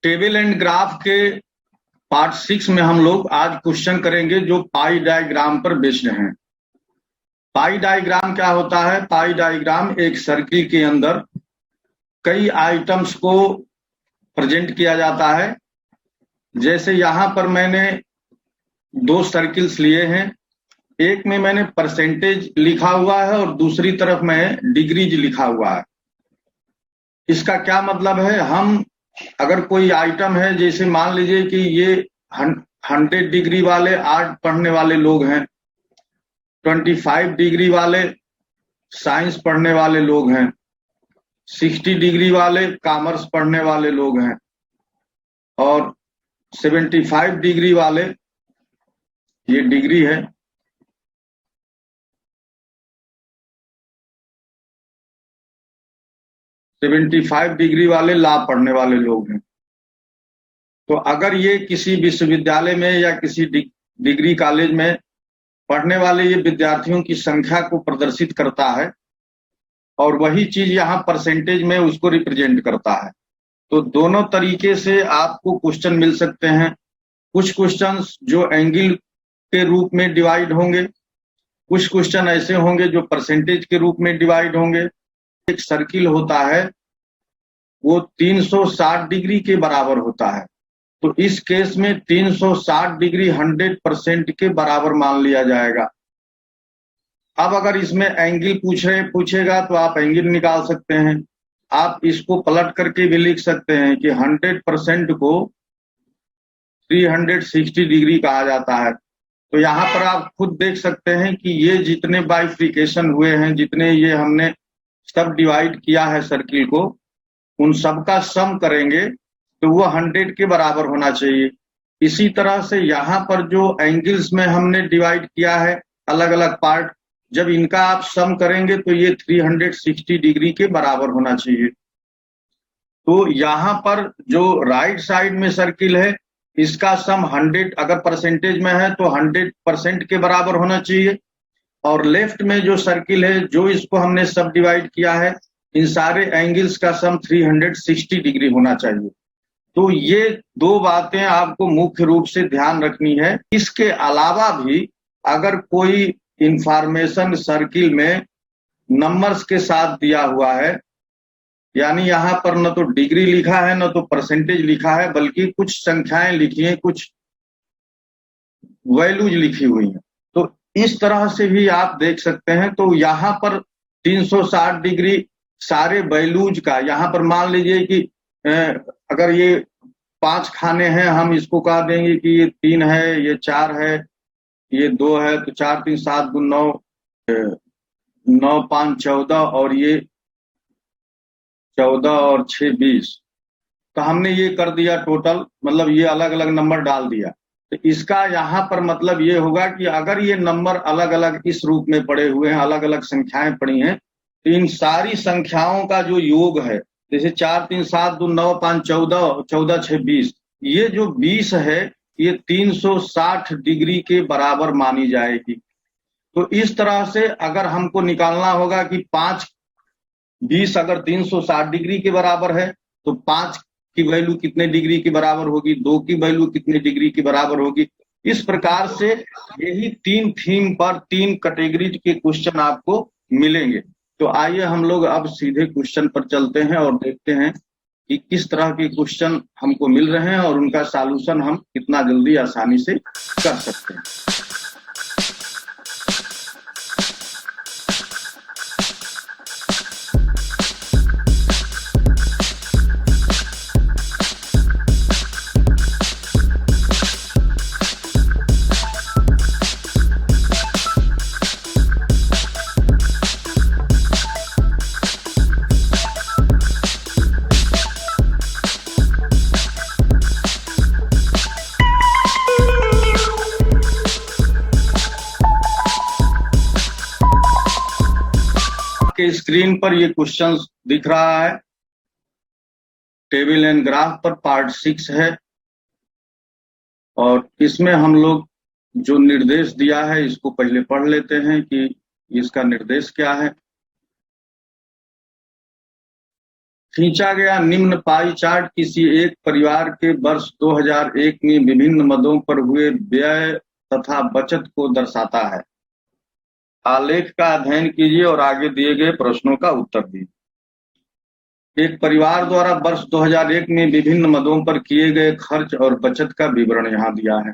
Table and graph के part 6 में हम लोग आज क्वेश्चन करेंगे जो पाई डायग्राम पर बेस्ड हैं। पाई डायग्राम क्या होता है? पाई डायग्राम एक सर्किल के अंदर कई आइटम्स को प्रेजेंट किया जाता है। जैसे यहाँ पर मैंने दो सर्किल्स लिए हैं, एक में मैंने परसेंटेज लिखा हुआ है और दूसरी तरफ में डिग्रीज लिखा हुआ है। इसका क्या मतलब है? हम अगर कोई आइटम है, जैसे मान लीजिए कि ये 100 डिग्री वाले आर्ट पढ़ने वाले लोग हैं, 25 डिग्री वाले साइंस पढ़ने वाले लोग हैं, 60 डिग्री वाले कॉमर्स पढ़ने वाले लोग हैं और 75 डिग्री वाले, ये डिग्री है, डिग्री वाले लॉ पढ़ने वाले लोग हैं। तो अगर ये किसी विश्वविद्यालय में या किसी डिग्री कॉलेज में पढ़ने वाले ये विद्यार्थियों की संख्या को प्रदर्शित करता है और वही चीज यहाँ परसेंटेज में उसको रिप्रेजेंट करता है। तो दोनों तरीके से आपको क्वेश्चन मिल सकते हैं। कुछ क्वेश्चंस जो एंगल के रूप में डिवाइड होंगे, कुछ क्वेश्चन ऐसे होंगे जो परसेंटेज के रूप में डिवाइड होंगे। एक सर्किल होता है वो 360 डिग्री के बराबर होता है, तो इस केस में 360 डिग्री 100% के बराबर मान लिया जाएगा। अब अगर इसमें एंगल पूछेगा तो आप एंगल निकाल सकते हैं। आप इसको पलट करके भी लिख सकते हैं कि 100% को 360 डिग्री कहा जाता है। तो यहाँ पर आप खुद देख सकते हैं कि ये जितने बाइफिकेशन हुए हैं, जितने ये हमने सब डिवाइड किया है सर्किल को, उन सबका सम करेंगे तो वो 100 के बराबर होना चाहिए। इसी तरह से यहाँ पर जो एंगल्स में हमने डिवाइड किया है अलग अलग पार्ट, जब इनका आप सम करेंगे तो ये 360 डिग्री के बराबर होना चाहिए। तो यहाँ पर जो राइट साइड में सर्किल है इसका सम 100 अगर परसेंटेज में है तो 100% के बराबर होना चाहिए, और लेफ्ट में जो सर्किल है जो इसको हमने सब डिवाइड किया है, इन सारे एंगल्स का सम 360 डिग्री होना चाहिए। तो ये दो बातें आपको मुख्य रूप से ध्यान रखनी है। इसके अलावा भी अगर कोई इंफॉर्मेशन सर्किल में नंबर्स के साथ दिया हुआ है, यानी यहाँ पर न तो डिग्री लिखा है न तो परसेंटेज लिखा है, बल्कि कुछ संख्याएं लिखी हैं, कुछ वैल्यूज लिखी हुई हैं, तो इस तरह से भी आप देख सकते हैं। तो यहाँ पर 360 डिग्री सारे वैल्यूज का, यहाँ पर मान लीजिए कि अगर ये 5 खाने हैं, हम इसको कह देंगे कि ये 3 है, ये 4 है, ये 2 है, तो 4 3 7 गुण 9 9 5 14 और ये 14 और 6 20। तो हमने ये कर दिया टोटल, मतलब ये अलग अलग नंबर डाल दिया। तो इसका यहाँ पर मतलब ये होगा कि अगर ये नंबर अलग अलग इस रूप में पड़े हुए हैं, अलग अलग संख्याएं पड़ी हैं, तो इन सारी संख्याओं का जो योग है, जैसे 4 3 7 2 9 5 14 14 6 20, ये जो 20 है ये 360 डिग्री के बराबर मानी जाएगी। तो इस तरह से अगर हमको निकालना होगा कि 20 अगर 360 डिग्री के बराबर है तो 5 की वैल्यू कितने डिग्री के बराबर होगी, 2 की वैल्यू कितने डिग्री के बराबर होगी। इस प्रकार से यही 3 थीम पर 3 कैटेगरी के क्वेश्चन आपको मिलेंगे। तो आइए हम लोग अब सीधे क्वेश्चन पर चलते हैं और देखते हैं कि किस तरह के क्वेश्चन हमको मिल रहे हैं और उनका सॉल्यूशन हम कितना जल्दी आसानी से कर सकते हैं। के स्क्रीन पर ये क्वेश्चन दिख रहा है, टेबल एंड ग्राफ पर पार्ट 6 है, और इसमें हम लोग जो निर्देश दिया है इसको पहले पढ़ लेते हैं कि इसका निर्देश क्या है। खींचा गया निम्न पाई चार्ट किसी एक परिवार के वर्ष 2001 में विभिन्न मदों पर हुए व्यय तथा बचत को दर्शाता है। आलेख का अध्ययन कीजिए और आगे दिए गए प्रश्नों का उत्तर दीजिए। एक परिवार द्वारा वर्ष 2001 में विभिन्न मदों पर किए गए खर्च और बचत का विवरण यहाँ दिया है।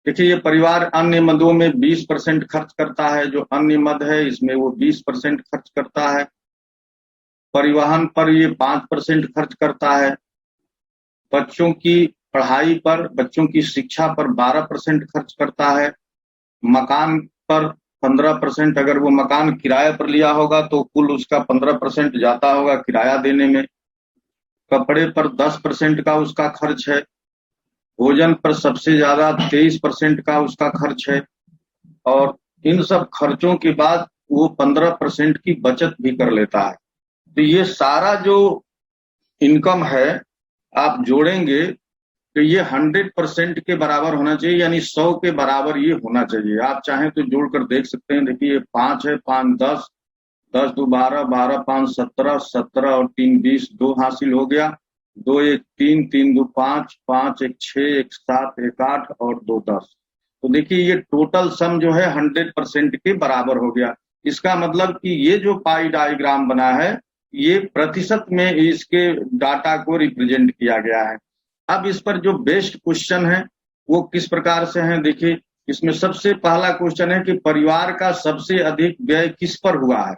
देखिए, ये परिवार अन्य मदों में 20% खर्च करता है। जो अन्य मद है इसमें वो 20% खर्च करता है। परिवहन पर ये 5% खर्च करता है। बच्चों की पढ़ाई पर, बच्चों की शिक्षा पर 12% खर्च करता है। मकान पर 15%, अगर वो मकान किराए पर लिया होगा तो कुल उसका 15% जाता होगा किराया देने में। कपड़े पर 10% का उसका खर्च है। भोजन पर सबसे ज्यादा 23% का उसका खर्च है। और इन सब खर्चों के बाद वो 15% की बचत भी कर लेता है। तो ये सारा जो इनकम है आप जोड़ेंगे तो ये 100% के बराबर होना चाहिए, यानी 100 के बराबर ये होना चाहिए। आप चाहें तो जोड़कर देख सकते हैं। देखिए, ये 5 है, 5 10, 10 2 12, 12 5 17, 17 और 3 20, 2 हासिल हो गया। 2 1 3, 3 2 5, 5 1 6, 1 7, 1 8 और 2 10। तो देखिए, ये टोटल सम जो है 100% के बराबर हो गया। इसका मतलब कि ये जो पाई डायग्राम बना है ये प्रतिशत में इसके डाटा को रिप्रेजेंट किया गया है। अब इस पर जो बेस्ट क्वेश्चन है वो किस प्रकार से है, देखिए इसमें सबसे पहला क्वेश्चन है कि परिवार का सबसे अधिक व्यय किस पर हुआ है।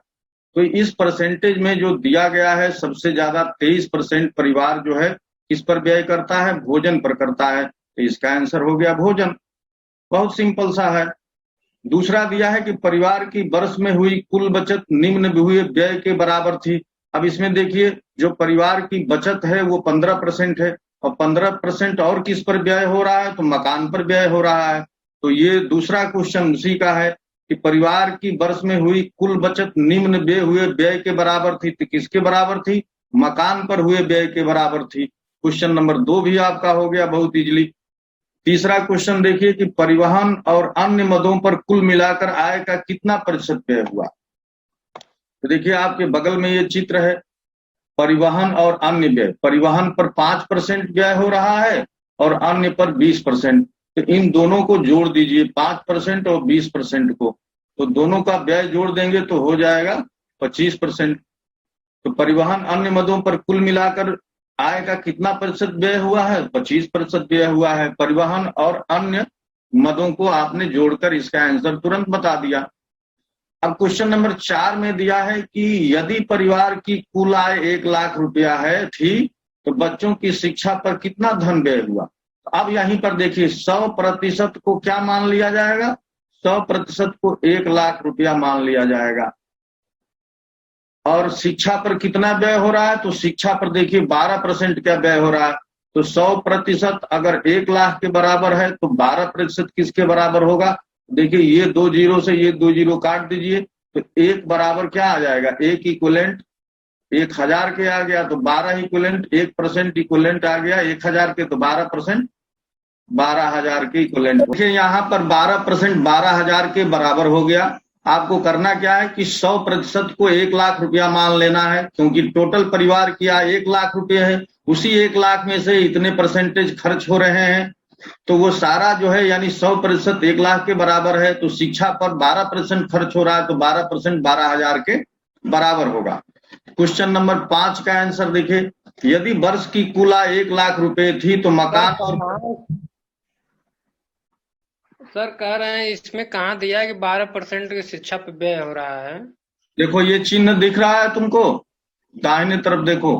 तो इस परसेंटेज में जो दिया गया है सबसे ज्यादा 23% परिवार जो है किस पर व्यय करता है, भोजन पर करता है। तो इसका आंसर हो गया भोजन। बहुत सिंपल सा है। दूसरा दिया है कि परिवार की वर्ष में हुई कुल बचत निम्न हुए व्यय के बराबर थी। अब इसमें देखिए, जो परिवार की बचत है वो 15% है और 15% और किस पर व्यय हो रहा है, तो मकान पर व्यय हो रहा है। तो ये दूसरा क्वेश्चन उसी का है कि परिवार की वर्ष में हुई कुल बचत निम्न हुए व्यय के बराबर थी। तो किसके बराबर थी, मकान पर हुए व्यय के बराबर थी। क्वेश्चन नंबर 2 भी आपका हो गया बहुत इजली। तीसरा क्वेश्चन देखिए कि परिवहन और अन्य मदों पर कुल मिलाकर आय का कितना प्रतिशत व्यय हुआ। तो देखिए, आपके बगल में ये चित्र है, परिवहन और अन्य व्यय। परिवहन पर 5% व्यय हो रहा है और अन्य पर 20%। तो इन दोनों को जोड़ दीजिए, 5% और 20% को, तो दोनों का व्यय जोड़ देंगे तो हो जाएगा 25%। तो परिवहन अन्य मदों पर कुल मिलाकर आय का कितना प्रतिशत व्यय हुआ है, 25% व्यय हुआ है। परिवहन और अन्य मदों को आपने जोड़कर इसका आंसर तुरंत बता दिया। अब क्वेश्चन नंबर 4 में दिया है कि यदि परिवार की कुल आय 1 लाख रुपया है थी तो बच्चों की शिक्षा पर कितना धन व्यय हुआ। अब यहीं पर देखिए 100% को क्या मान लिया जाएगा, 100% को 1 लाख रुपया मान लिया जाएगा। और शिक्षा पर कितना व्यय हो रहा है, तो शिक्षा पर देखिए 12% का व्यय हो रहा है। तो 100% अगर 1 लाख के बराबर है तो 12% किसके बराबर होगा। देखिए, ये 2 जीरो से ये 2 जीरो काट दीजिए तो 1 बराबर क्या आ जाएगा, 1 इक्विवेलेंट 1000 के आ गया। तो 12 इक्विवेलेंट 1% इक्विवेलेंट आ गया 1000 के, तो 12% 12000 के इक्विवेलेंट। देखिए, यहाँ पर 12% 12000 के बराबर हो गया। आपको करना क्या है कि 100% को 1 लाख रुपया मान लेना है, क्योंकि टोटल परिवार की आय 1 लाख रुपये है। उसी 1 लाख में से इतने परसेंटेज खर्च हो रहे हैं, तो वो सारा जो है यानी 100% 1 लाख के बराबर है। तो शिक्षा पर 12% खर्च हो रहा है, तो 12% 12000 के बराबर होगा। क्वेश्चन नंबर 5 का आंसर देखिए, यदि वर्ष की कुल आय 1 लाख रुपए थी तो मकान और सर कह रहे हैं इसमें कहाँ दिया है कि 12% की शिक्षा पे व्यय हो रहा है। देखो, ये चिन्ह दिख रहा है तुमको, दाहिने तरफ देखो,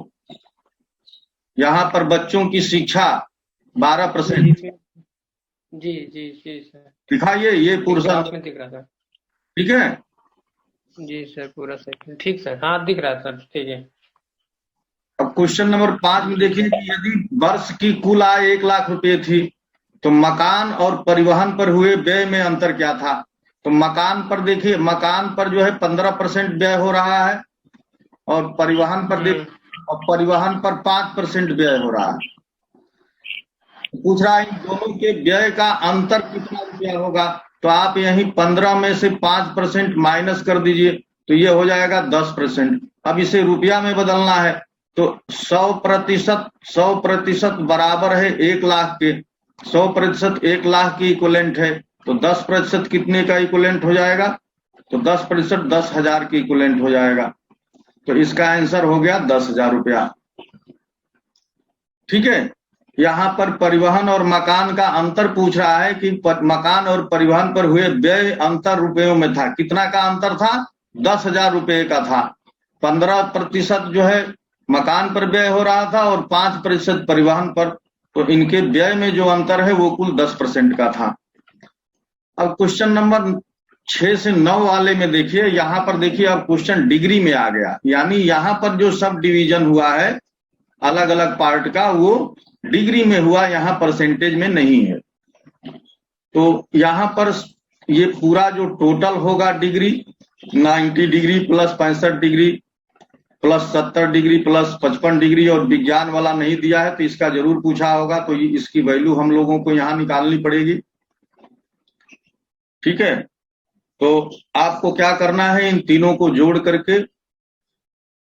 यहाँ पर बच्चों की शिक्षा 12%। जी जी जी सर दिखाइए, ये पोर्शन में दिख रहा था। ठीक है जी सर, पूरा सही, ठीक सर, हाँ दिख रहा है सर, ठीक है। अब क्वेश्चन नंबर 5 में देखिए कि यदि वर्ष की कुल आय 1 लाख रुपए थी तो मकान और परिवहन पर हुए व्यय में अंतर क्या था। तो मकान पर देखिए, मकान पर जो है 15% व्यय हो रहा है और परिवहन पर और परिवहन पर 5% व्यय हो रहा है। पूछ रहा है इन दोनों के व्यय का अंतर कितना रुपया होगा। तो आप यही 15 में से 5% माइनस कर दीजिए तो ये हो जाएगा 10%। अब इसे रुपया में बदलना है तो 100% बराबर है 1 लाख के। 100% 1 लाख की इक्विवेलेंट है, तो 10% कितने का इक्विवेलेंट हो जाएगा? तो 10% 10,000 की इक्विवेलेंट हो जाएगा। तो इसका आंसर हो गया 10,000 रुपया। ठीक है। यहाँ पर परिवहन और मकान का अंतर पूछ रहा है कि मकान और परिवहन पर हुए व्यय अंतर रुपयों में था। कितना का अंतर था? 10,000 रुपये का था। 15% जो है मकान पर व्यय हो रहा था और 5% परिवहन पर। तो इनके व्यय में जो अंतर है वो कुल 10% का था। अब क्वेश्चन नंबर 6 से 9 वाले में देखिए, यहाँ पर देखिए अब क्वेश्चन डिग्री में आ गया, यानी यहाँ पर जो सब डिवीजन हुआ है अलग अलग पार्ट का वो डिग्री में हुआ, यहाँ परसेंटेज में नहीं है। तो यहाँ पर ये पूरा जो टोटल होगा degree 90 degree plus 65 degree plus 70 degree plus 55 degree, और विज्ञान वाला नहीं दिया है तो इसका जरूर पूछा होगा, तो इसकी वैल्यू हम लोगों को यहाँ निकालनी पड़ेगी। ठीक है। तो आपको क्या करना है, इन तीनों को जोड़ करके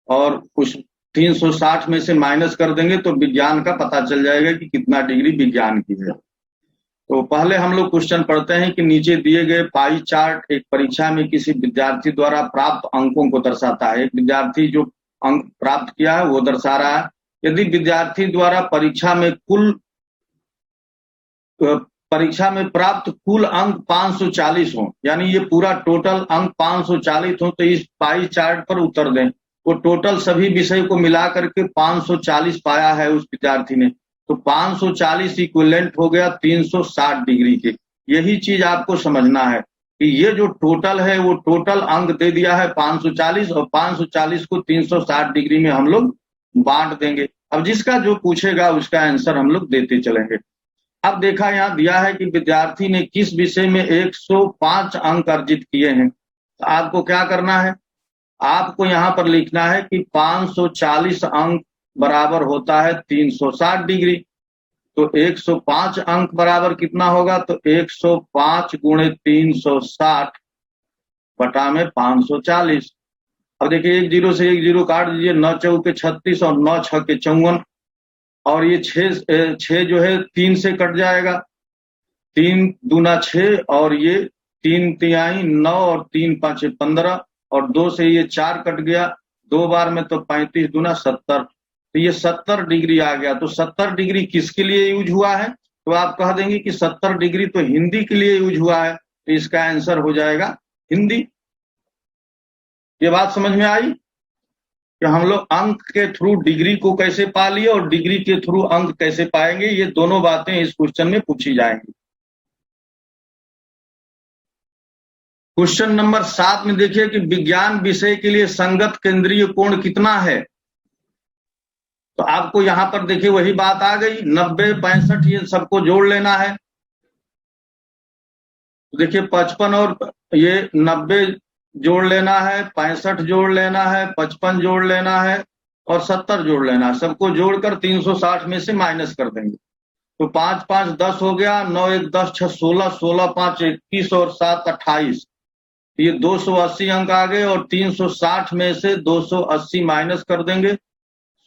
और उस 360 में से माइनस कर देंगे तो विज्ञान का पता चल जाएगा कि कितना डिग्री विज्ञान की है। तो पहले हम लोग क्वेश्चन पढ़ते हैं कि नीचे दिए गए पाई चार्ट एक परीक्षा में किसी विद्यार्थी द्वारा प्राप्त अंकों को दर्शाता है। एक विद्यार्थी जो अंक प्राप्त किया है वो दर्शा रहा है। यदि विद्यार्थी द्वारा परीक्षा में प्राप्त कुल अंक 540 हो, यानी ये पूरा टोटल अंक 540 हो, तो इस पाई चार्ट पर उत्तर दें। वो टोटल सभी विषय को मिला करके 540 पाया है उस विद्यार्थी ने, तो 540 इक्विवेलेंट हो गया 360 डिग्री के। यही चीज आपको समझना है कि ये जो टोटल है वो टोटल अंक दे दिया है 540 और 540 को 360 डिग्री में हम लोग बांट देंगे। अब जिसका जो पूछेगा उसका आंसर हम लोग देते चलेंगे। अब देखा यहाँ दिया है कि विद्यार्थी ने किस विषय में 105 अंक अर्जित किए हैं। तो आपको क्या करना है, आपको यहाँ पर लिखना है कि 540 अंक बराबर होता है 360 डिग्री। तो 105 अंक बराबर कितना होगा, तो 105 गुणे 360 बटा में 540। अब देखिए 1 0 से 1 0 काट दीजिए, 9 चौके 36 और 9 छक्के 54, और ये 6 जो है 3 से कट जाएगा, 3 दूना 6 और ये 3 तिहाई 9 और 3 पाँचे 15 और 2 से ये 4 कट गया 2 बार में, तो 35 दूना 70। तो ये 70 डिग्री आ गया। तो 70 डिग्री किसके लिए यूज हुआ है, तो आप कह देंगे कि 70 डिग्री तो हिंदी के लिए यूज हुआ है, तो इसका आंसर हो जाएगा हिंदी। ये बात समझ में आई कि हम लोग अंक के थ्रू डिग्री को कैसे पा लिए और डिग्री के थ्रू अंक कैसे पाएंगे। ये दोनों बातें इस क्वेश्चन में पूछी जाएंगी। क्वेश्चन नंबर 7 में देखिए कि विज्ञान विषय के लिए संगत केंद्रीय कोण कितना है। तो आपको यहां पर देखिए वही बात आ गई, 90 65 ये सबको जोड़ लेना है। तो देखिए 55 और ये 90 जोड़ लेना है, 65 जोड़ लेना है, 55 जोड़ लेना है और 70 जोड़ लेना है। सबको जोड़कर 360 में से माइनस कर देंगे। तो 5 5 10 हो गया, 9 1 10 6 16, 16 5 21 और 7 28। ये 280 अंक आ गए और 360 में से 280 माइनस कर देंगे।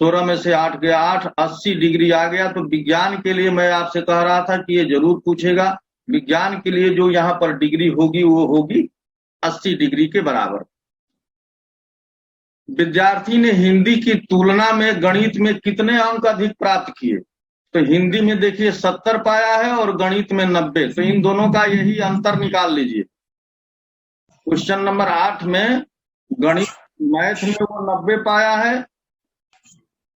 16 में से 8 गया 8, 80 डिग्री आ गया। तो विज्ञान के लिए मैं आपसे कह रहा था कि ये जरूर पूछेगा। विज्ञान के लिए जो यहाँ पर डिग्री होगी वो होगी 80 डिग्री के बराबर। विद्यार्थी ने हिंदी की तुलना में गणित में कितने अंक अधिक प्राप्त किए। तो हिंदी में देखिए 70 पाया है और गणित में 90। तो इन दोनों का यही अंतर निकाल लीजिए। क्वेश्चन नंबर 8 में गणित मैथ में वो 90 पाया है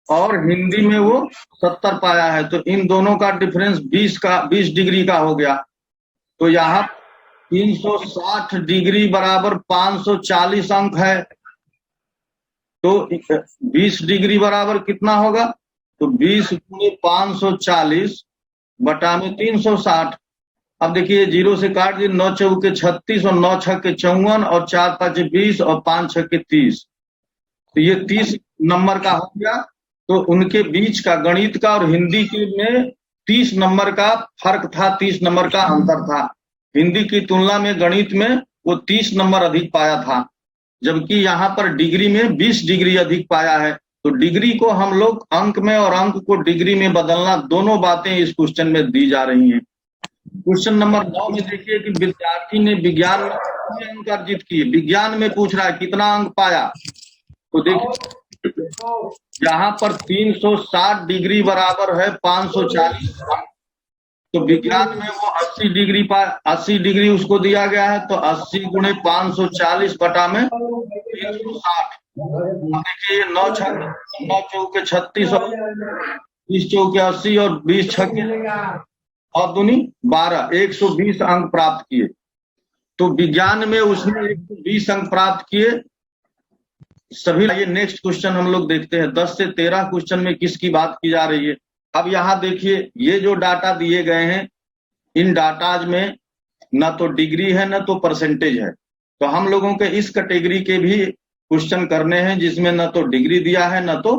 और हिंदी में वो 70 पाया है। तो इन दोनों का डिफरेंस 20 डिग्री का हो गया। तो यहाँ 360 डिग्री बराबर 540 अंक है। तो 20 डिग्री बराबर कितना होगा, तो 20 गुणे 540 बटा में 360। अब देखिए 0 से काट दिए, 9 चौके 36 और 9 छक्के 54 और 4 5 20 और 5 छक्के 30। तो ये 30 नंबर का हो गया। तो उनके बीच का गणित का और हिंदी के में 30 नंबर का फर्क था, 30 नंबर का अंतर था। हिंदी की तुलना में गणित में वो 30 नंबर अधिक पाया था, जबकि यहाँ पर डिग्री में 20 डिग्री अधिक पाया है। तो डिग्री को हम लोग अंक में और अंक को डिग्री में बदलना, दोनों बातें इस क्वेश्चन में दी जा रही हैं। क्वेश्चन नंबर 9 में देखिए कि विद्यार्थी ने विज्ञान में कितने अंक अर्जित किए। विज्ञान में पूछ रहा है कितना अंक पाया। तो देखिए यहाँ पर 360 डिग्री बराबर है 540 अंक। तो विज्ञान में वो 80 डिग्री 80 डिग्री उसको दिया गया है, तो 80 गुणे 540 बटा में 360। देखिए 9 चौके 36 और 20 चौके 80 और 20 छक्के और दूनी 12, 120 अंक प्राप्त किए। तो विज्ञान में उसने 120 अंक प्राप्त किए सभी। ये नेक्स्ट क्वेश्चन हम लोग देखते हैं। 10 से 13 क्वेश्चन में किसकी बात की जा रही है। अब यहाँ देखिए ये जो डाटा दिए गए हैं, इन डाटाज में न तो डिग्री है न तो परसेंटेज है। तो हम लोगों के इस कैटेगरी के भी क्वेश्चन करने हैं जिसमें न तो डिग्री दिया है न तो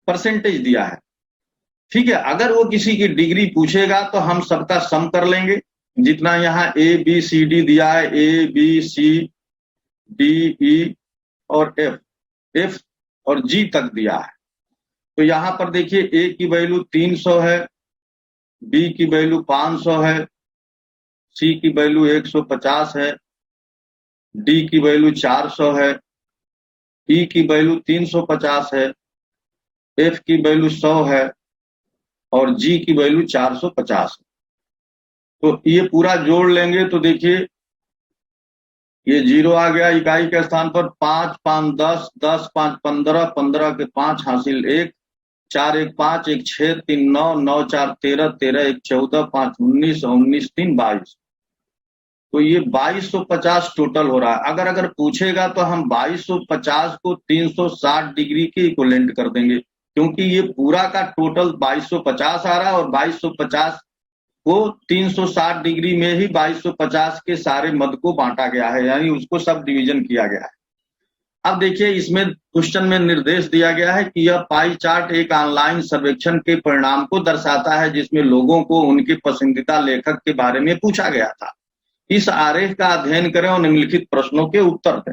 परसेंटेज दिया है। ठीक है, अगर वो किसी की डिग्री पूछेगा तो हम सबका सम कर लेंगे। जितना यहाँ ए बी सी डी दिया है, A B C D E और एफ और जी तक दिया है। तो यहाँ पर देखिए ए की वैल्यू 300 है, बी की वैल्यू 500 है, सी की वैल्यू 150 है, डी की वैल्यू 400 है, ई की वैल्यू 350 है, एफ की वैल्यू 100 है और जी की वैल्यू 450 है। तो ये पूरा जोड़ लेंगे तो देखिए ये 0 आ गया इकाई के स्थान पर। 5 5 10, 10 5 15, 15 के 5 हासिल 1, 4 1 5, 1 6 3 9, 9 4 13, 13 1 14, 5 19, 19 3 22। तो ये 2250 टोटल हो रहा है। अगर पूछेगा तो हम 2250 को 360 डिग्री के इक्विवेलेंट कर देंगे, क्योंकि ये पूरा का टोटल 2250 आ रहा है और 2250 को 360 डिग्री में ही 2250 के सारे मद को बांटा गया है, यानी उसको सब डिवीजन किया गया है। अब देखिए इसमें क्वेश्चन में निर्देश दिया गया है कि यह पाई चार्ट एक ऑनलाइन सर्वेक्षण के परिणाम को दर्शाता है जिसमें लोगों को उनके पसंदीदा लेखक के बारे में पूछा गया था। इस आरेख का अध्ययन करें और निम्नलिखित प्रश्नों के उत्तर दें।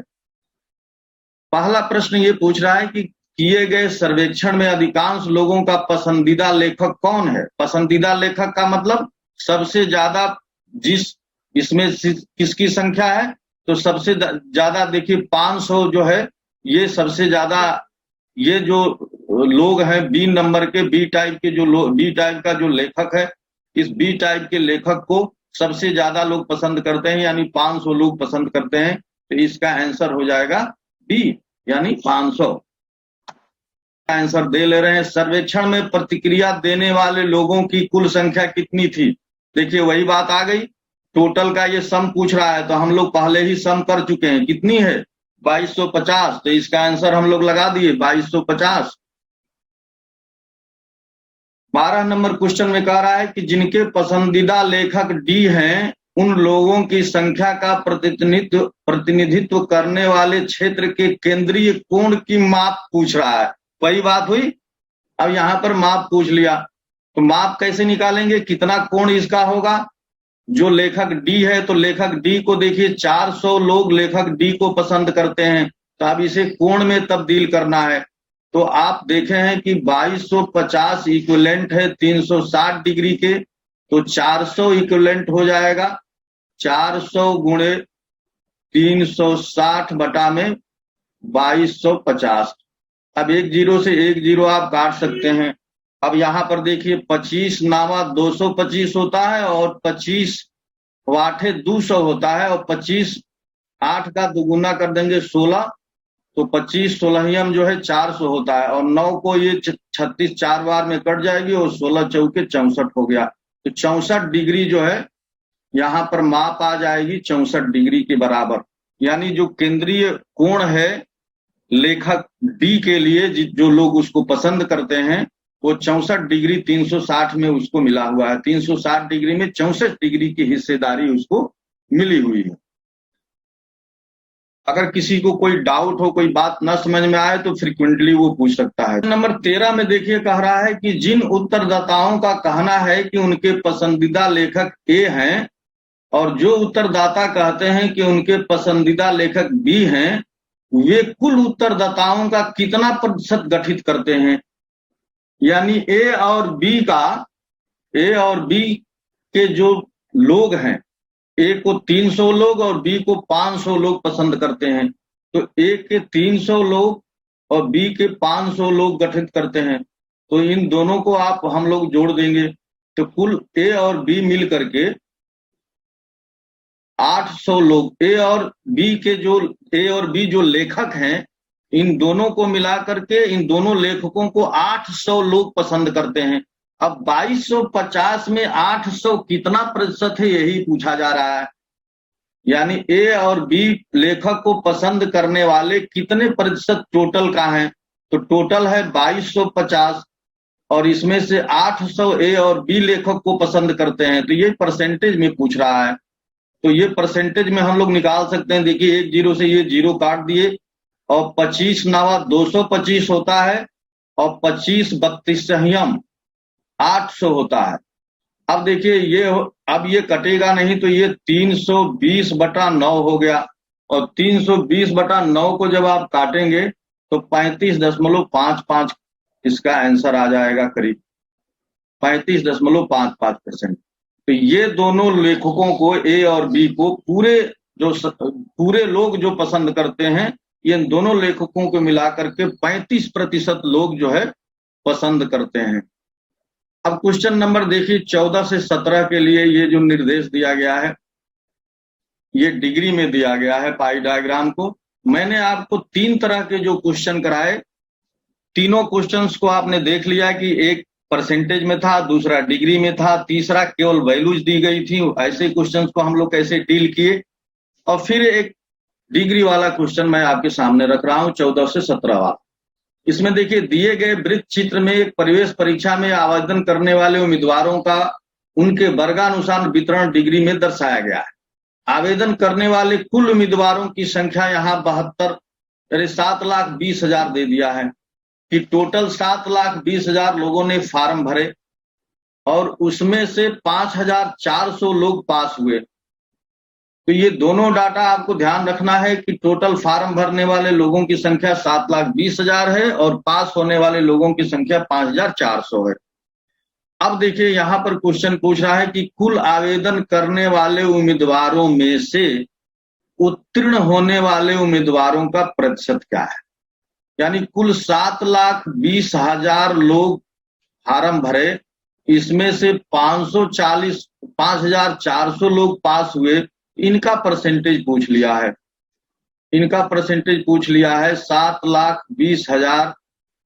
पहला प्रश्न ये पूछ रहा है कि किए गए सर्वेक्षण में अधिकांश लोगों का पसंदीदा लेखक कौन है। पसंदीदा लेखक का मतलब सबसे ज्यादा इसमें किसकी संख्या है, तो सबसे ज्यादा देखिए 500 जो है ये सबसे ज्यादा, ये जो लोग हैं बी नंबर के, बी टाइप के जो बी टाइप का जो लेखक है, इस बी टाइप के लेखक को सबसे ज्यादा लोग पसंद करते हैं, यानी 500 लोग पसंद करते हैं। तो इसका आंसर हो जाएगा बी, यानी 500 आंसर दे ले रहे हैं। सर्वेक्षण में प्रतिक्रिया देने वाले लोगों की कुल संख्या कितनी थी। देखिए वही बात आ गई, टोटल का ये सम पूछ रहा है, तो हम लोग पहले ही सम कर चुके हैं। कितनी है 2250, तो इसका आंसर हम लोग लगा दिए 2250। 12 नंबर क्वेश्चन में कह रहा है कि जिनके पसंदीदा लेखक डी हैं उन लोगों की संख्या का प्रतिनिधित्व करने वाले क्षेत्र के केंद्रीय कोण की माप पूछ रहा है। वही बात हुई, अब यहाँ पर माप पूछ लिया, तो माप कैसे निकालेंगे, कितना कोण इसका होगा। जो लेखक डी है तो लेखक डी को देखिए 400 लोग लेखक डी को पसंद करते हैं, तो अब इसे कोण में तब्दील करना है। तो आप देखे हैं कि 2250 इक्विवेलेंट है 360 डिग्री के, तो 400 इक्विवेलेंट हो जाएगा 400 गुणे 360 बटा में 2250। अब 1 0 से 1 0 आप काट सकते हैं। अब यहाँ पर देखिए 25 नामा 225 होता है और 25 वाठे 200 होता है, और 25 8 का दुगुना कर देंगे 16, तो 25 16 जो है 400 होता है, और 9 को ये 36 4 बार में कट जाएगी और 16 चौके 64 हो गया। तो 64 डिग्री जो है यहाँ पर माप आ जाएगी 64 डिग्री के बराबर, यानी जो केंद्रीय कोण है लेखक डी के लिए जो लोग उसको पसंद करते हैं वो 64 डिग्री 360 में उसको मिला हुआ है। 360 डिग्री में 64 डिग्री की हिस्सेदारी उसको मिली हुई है। अगर किसी को कोई डाउट हो, कोई बात न समझ में आए तो फ्रीक्वेंटली वो पूछ सकता है। नंबर 13 में देखिए कह रहा है कि जिन उत्तरदाताओं का कहना है कि उनके पसंदीदा लेखक ए हैं और जो उत्तरदाता कहते हैं कि उनके पसंदीदा लेखक बी हैं, वे कुल उत्तरदाताओं का कितना प्रतिशत गठित करते हैं। यानी ए और बी के जो लोग हैं, ए को 300 लोग और बी को 500 लोग पसंद करते हैं, तो ए के 300 लोग और बी के 500 लोग गठित करते हैं, तो इन दोनों को हम लोग जोड़ देंगे तो कुल ए और बी मिल करके 800 लोग, ए और बी जो लेखक हैं, इन दोनों को मिला करके इन दोनों लेखकों को 800 लोग पसंद करते हैं। अब 2250 में 800 कितना प्रतिशत है, यही पूछा जा रहा है। यानी ए और बी लेखक को पसंद करने वाले कितने प्रतिशत टोटल का है, तो टोटल है 2250 और इसमें से 800 ए और बी लेखक को पसंद करते हैं, तो ये परसेंटेज में पूछ रहा है। तो ये परसेंटेज में हम लोग निकाल सकते हैं। देखिए 1 जीरो से ये जीरो काट दिए और 25 नवा 225 होता है और 25 32 संयम 800 होता है। अब देखिए अब ये कटेगा नहीं, तो ये 320/9 हो गया और 320/9 को जब आप काटेंगे तो 35.55 इसका आंसर आ जाएगा, करीब 35.55%। तो ये दोनों लेखकों को, ए और बी को, पूरे लोग जो पसंद करते हैं, ये दोनों लेखकों को मिलाकर के 35% लोग जो है पसंद करते हैं। अब क्वेश्चन नंबर देखिए 14 से 17 के लिए ये जो निर्देश दिया गया है, ये डिग्री में दिया गया है पाई डायग्राम को। मैंने आपको 3 तरह के जो क्वेश्चन कराए, तीनों क्वेश्चंस को आपने देख लिया कि एक परसेंटेज में था, दूसरा डिग्री में था, तीसरा केवल वैल्यूज दी गई थी। ऐसे क्वेश्चंस को हम लोग कैसे डील किए, और फिर एक डिग्री वाला क्वेश्चन मैं आपके सामने रख रहा हूं 14 से 17 वाला। इसमें देखिए दिए गए वृत्त चित्र में एक प्रवेश परीक्षा में आवेदन करने वाले उम्मीदवारों का उनके वर्गानुसार वितरण डिग्री में दर्शाया गया है। आवेदन करने वाले कुल उम्मीदवारों की संख्या यहाँ 72 यानी 7,20,000 दे दिया है कि टोटल 7,20,000 लोगों ने फॉर्म भरे और उसमें से 5,400 लोग पास हुए। तो ये दोनों डाटा आपको ध्यान रखना है कि टोटल फॉर्म भरने वाले लोगों की संख्या 7,20,000 है और पास होने वाले लोगों की संख्या 5,400 है। अब देखिए यहाँ पर क्वेश्चन पूछ रहा है कि कुल आवेदन करने वाले उम्मीदवारों में से उत्तीर्ण होने वाले उम्मीदवारों का प्रतिशत क्या है। यानी कुल 7,20,000 लोग फॉर्म भरे, इसमें से 5,400 लोग पास हुए, इनका परसेंटेज पूछ लिया है। 7,20,000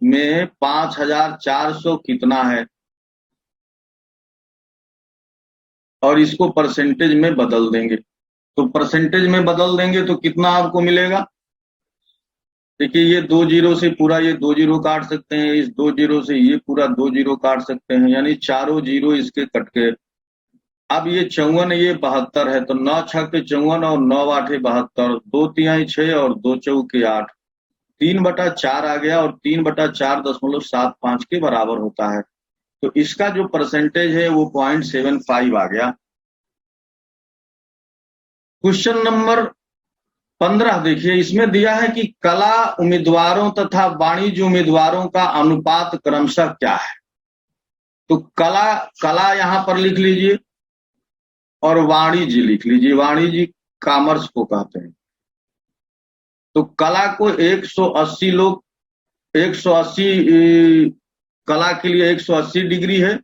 में 5,400 कितना है, और इसको परसेंटेज में बदल देंगे। तो परसेंटेज में बदल देंगे तो कितना आपको मिलेगा। देखिए ये 2 जीरो से पूरा ये 2 जीरो काट सकते हैं, इस 2 जीरो से ये पूरा 2 जीरो काट सकते हैं, यानी चारों जीरो इसके कट के। अब ये 54, ये 72 है, तो 9 छक्के 54 और 9 आठे 72, 2 तिहाई 6 और 2 चौके 8, 3/4 आ गया और 3/4.75 के बराबर होता है। तो इसका जो परसेंटेज है वो 0.75 आ गया। क्वेश्चन नंबर 15 देखिए, इसमें दिया है कि कला उम्मीदवारों तथा वाणिज्य उम्मीदवारों का अनुपात क्रमशः क्या है। तो कला यहां पर लिख लीजिए और वाणिज्य लिख लीजिए। वाणिज्य कॉमर्स को कहते हैं। तो कला को 180 लोग, 180 कला के लिए 180 डिग्री है,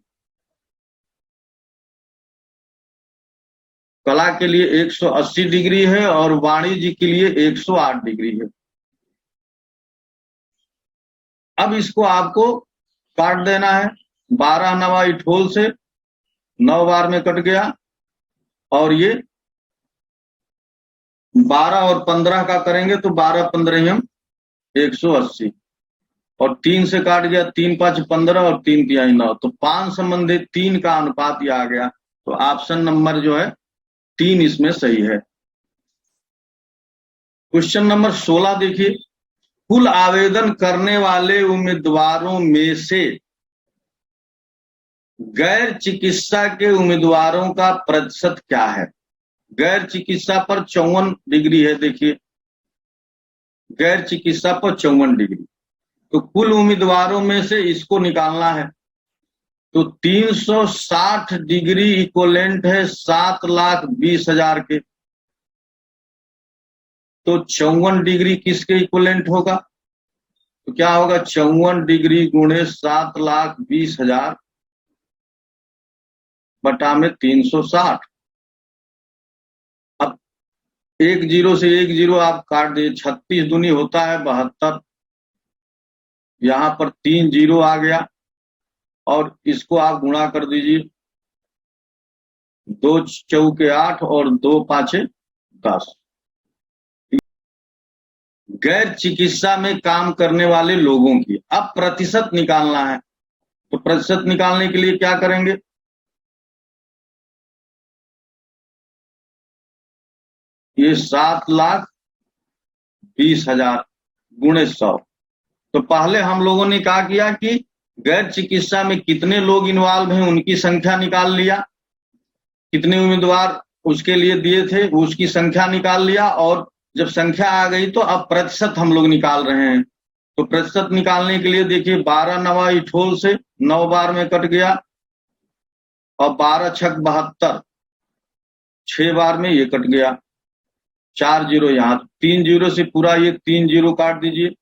कला के लिए 180 डिग्री है और वाणिज्य के लिए 108 डिग्री है। अब इसको आपको काट देना है। 12 नवा इठोल से 9 बार में कट गया और ये 12 और 15 का करेंगे तो 12-15 180 और 3 से काट गया, 3-5 15 और 3 तिहाई 9, तो 5 संबंधित 3 का अनुपात ये आ गया। तो ऑप्शन नंबर जो है 3 इसमें सही है। क्वेश्चन नंबर 16 देखिए, कुल आवेदन करने वाले उम्मीदवारों में से गैर चिकित्सा के उम्मीदवारों का प्रतिशत क्या है। गैर चिकित्सा पर 54 डिग्री है। देखिए गैर चिकित्सा पर 54 डिग्री। तो कुल उम्मीदवारों में से इसको निकालना है। तो 360 डिग्री इक्वलेंट है 7,20,000 के। तो 54 डिग्री किसके इक्वलेंट होगा? तो क्या होगा? 54 डिग्री गुणे 7,20,000 बटा में 360। अब एक जीरो से एक जीरो आप काट दिए, 36 दूनी होता है 72। यहां पर 3 जीरो आ गया और इसको आप गुणा कर दीजिए, 2 चौके 8 और 2 पांचे 10। गैर चिकित्सा में काम करने वाले लोगों की अब प्रतिशत निकालना है। तो प्रतिशत निकालने के लिए क्या करेंगे? ये 7,20,000 गुणे 100। तो पहले हम लोगों ने क्या किया कि गैर चिकित्सा में कितने लोग इन्वॉल्व हैं उनकी संख्या निकाल लिया, कितने उम्मीदवार उसके लिए दिए थे उसकी संख्या निकाल लिया, और जब संख्या आ गई तो अब प्रतिशत हम लोग निकाल रहे हैं। तो प्रतिशत निकालने के लिए देखिए 12 नवा इठोल से 9 बार में कट गया और 12 छक 72, 6 बार में ये कट गया, 4 जीरो यहाँ, 3 जीरो से पूरा ये 3 जीरो काट दीजिए,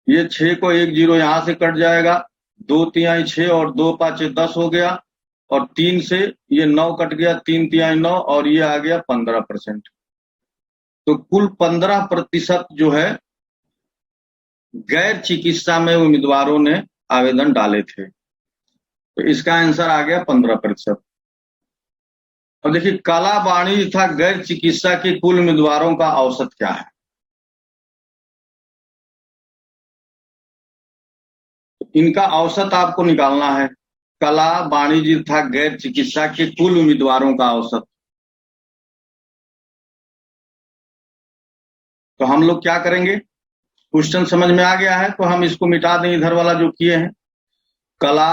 ये 6 को 1 जीरो यहां से कट जाएगा, 2 तिहाई 6 और 2 पांचे 10 हो गया, और 3 से ये 9 कट गया, 3 तिहाई 9 और ये आ गया 15%। तो कुल 15% जो है गैर चिकित्सा में उम्मीदवारों ने आवेदन डाले थे। तो इसका आंसर आ गया 15%। अब देखिए कला, वाणिज्य तथा गैर चिकित्सा के कुल उम्मीदवारों का औसत क्या है? इनका औसत आपको निकालना है। कला, वाणिज्य तथा गैर चिकित्सा के कुल उम्मीदवारों का औसत। तो हम लोग क्या करेंगे? क्वेश्चन समझ में आ गया है तो हम इसको मिटा दें, इधर वाला जो किए हैं, कला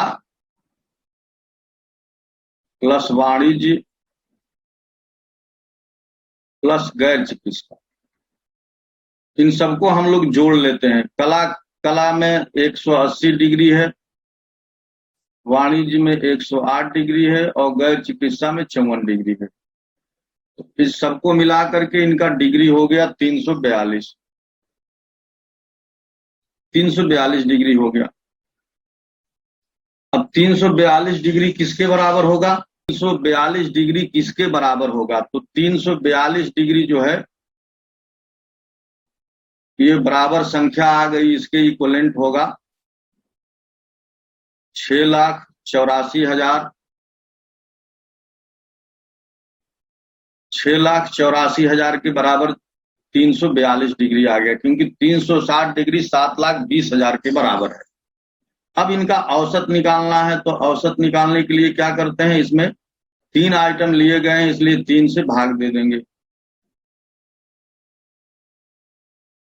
प्लस वाणिज्य प्लस गैर चिकित्सा, इन सबको हम लोग जोड़ लेते हैं। कला में 180 डिग्री है, वाणिज्य में 108 डिग्री है और गैर चिकित्सा में 54 डिग्री है। तो इस सबको मिला करके इनका डिग्री हो गया 342 डिग्री हो गया। अब 342 डिग्री किसके बराबर होगा? 342 डिग्री किसके बराबर होगा? तो 342 डिग्री जो है ये बराबर संख्या आ गई, इसके इक्वलेंट होगा 6,84,000। 6,84,000 के बराबर 342 डिग्री आ गया, क्योंकि 360 डिग्री 7,20,000 के बराबर है। अब इनका औसत निकालना है। तो औसत निकालने के लिए क्या करते हैं, इसमें 3 आइटम लिए गए हैं इसलिए 3 से भाग दे देंगे।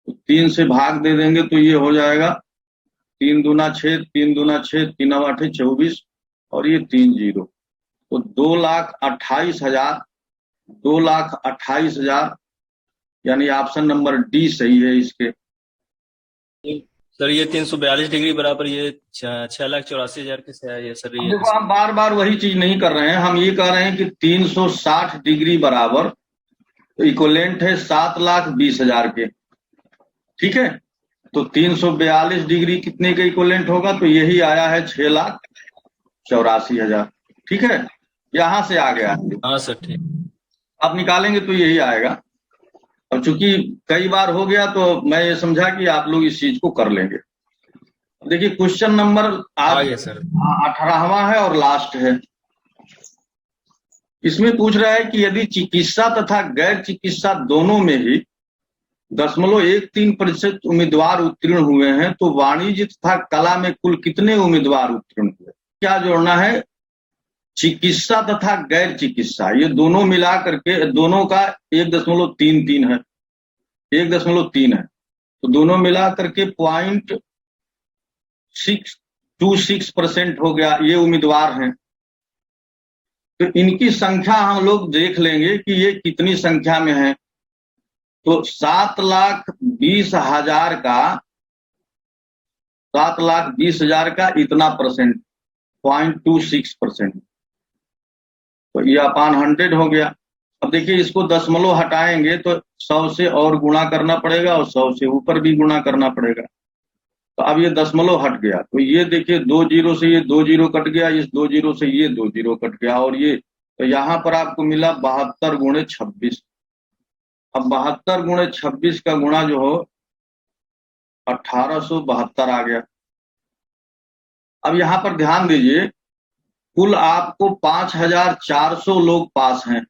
तो 3 से भाग दे देंगे तो ये हो जाएगा 3 दूना 6, 3 दूना 6, 3 8 24 और ये 3 जीरो। तो 2,28,000, 2,28,000 यानी ऑप्शन नंबर डी सही है इसके। सर ये 342 डिग्री बराबर ये 6,84,000 के से है सर। ये देखो हम बार बार वही चीज नहीं कर रहे हैं, हम ये कह रहे हैं कि 360 डिग्री बराबर इक्वलेंट है 7,20,000 के। ठीक है, तो 342 डिग्री कितने के इक्वलेंट होगा? तो यही आया है 6,84,000। ठीक है, यहां से आ गया। हाँ सर ठीक। अब निकालेंगे तो यही आएगा। अब चूंकि कई बार हो गया तो मैं ये समझा कि आप लोग इस चीज को कर लेंगे। देखिए क्वेश्चन नंबर 18वां है और लास्ट है। इसमें पूछ रहा है कि यदि चिकित्सा तथा गैर चिकित्सा दोनों में ही 0.13% उम्मीदवार उत्तीर्ण हुए हैं तो वाणिज्य तथा कला में कुल कितने उम्मीदवार उत्तीर्ण हुए? क्या जोड़ना है? चिकित्सा तथा गैर चिकित्सा, ये दोनों मिला करके दोनों का 1.33 है, 1.3 है, तो दोनों मिला करके 0.626% हो गया, ये उम्मीदवार हैं। तो इनकी संख्या हम लोग देख लेंगे कि ये कितनी संख्या में है। तो 7,20,000 का 7,20,000 का इतना परसेंट 0.26%, तो ये अपान 100 हो गया। अब देखिए इसको दशमलव हटाएंगे तो 100 से और गुणा करना पड़ेगा और 100 से ऊपर भी गुणा करना पड़ेगा। तो अब ये दशमलव हट गया, तो ये देखिए 2 जीरो से ये 2 जीरो कट गया, इस 2 जीरो से ये 2 जीरो कट गया, और ये तो यहाँ पर आपको मिला 72 गुणे 26। अब 72 गुणे 26 का गुणा जो हो 1872 आ गया। अब यहाँ पर ध्यान दीजिए, कुल आपको 5,400 लोग पास हैं,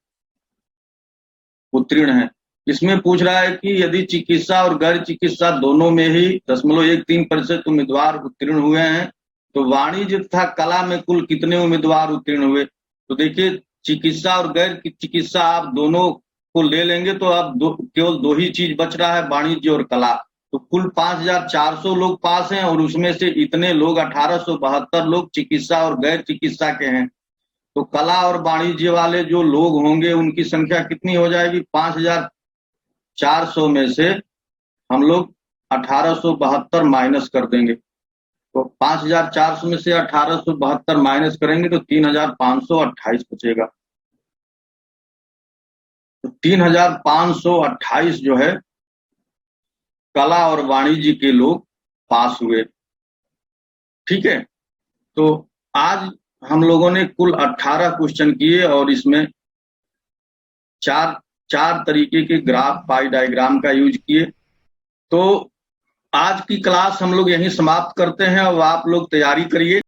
उत्तीर्ण हैं। इसमें पूछ रहा है कि यदि चिकित्सा और गैर चिकित्सा दोनों में ही 0.13% उम्मीदवार उत्तीर्ण हुए हैं, तो वाणिज्य तथा कला में कुल कितने उम्मीदवार उत्तीर्ण हुए। तो देखिए चिकित्सा और गैर चिकित्सा आप दोनों को ले लेंगे तो अब केवल 2 ही चीज बच रहा है, वाणिज्य और कला। तो कुल 5,400 लोग पास हैं और उसमें से इतने लोग 1872 लोग चिकित्सा और गैर चिकित्सा के हैं। तो कला और वाणिज्य वाले जो लोग होंगे उनकी संख्या कितनी हो जाएगी, 5,400 में से हम लोग 1872 माइनस कर देंगे। तो 5,400 में से 1872 माइनस करेंगे तो 3,528 बचेगा। तो 3,528 जो है कला और वाणिज्य के लोग पास हुए। ठीक है, तो आज हम लोगों ने कुल 18 क्वेश्चन किए और इसमें चार तरीके के ग्राफ पाई डायग्राम का यूज किए। तो आज की क्लास हम लोग यहीं समाप्त करते हैं और आप लोग तैयारी करिए।